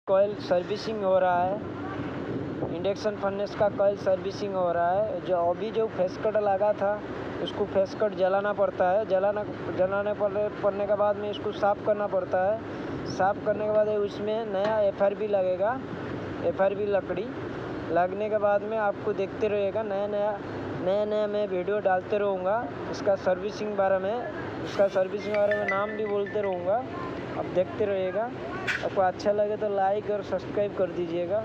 Coil servicing हो रहा है, इंडक्शन फर्नेस का कॉइल सर्विसिंग हो रहा है। जो अभी जो फेस कट लगा था उसको फेस कट जलाना पड़ता है। जलाने पड़ने के बाद में इसको साफ़ करना पड़ता है। साफ़ करने के बाद उसमें नया FRP लगेगा। FRP लकड़ी लगने के बाद में आपको देखते रहिएगा, नया मैं वीडियो डालते रहूँगा। इसका सर्विसिंग बारे में नाम भी बोलते रहूँगा। अब देखते रहिएगा। आपको अच्छा लगे तो लाइक और सब्सक्राइब कर दीजिएगा।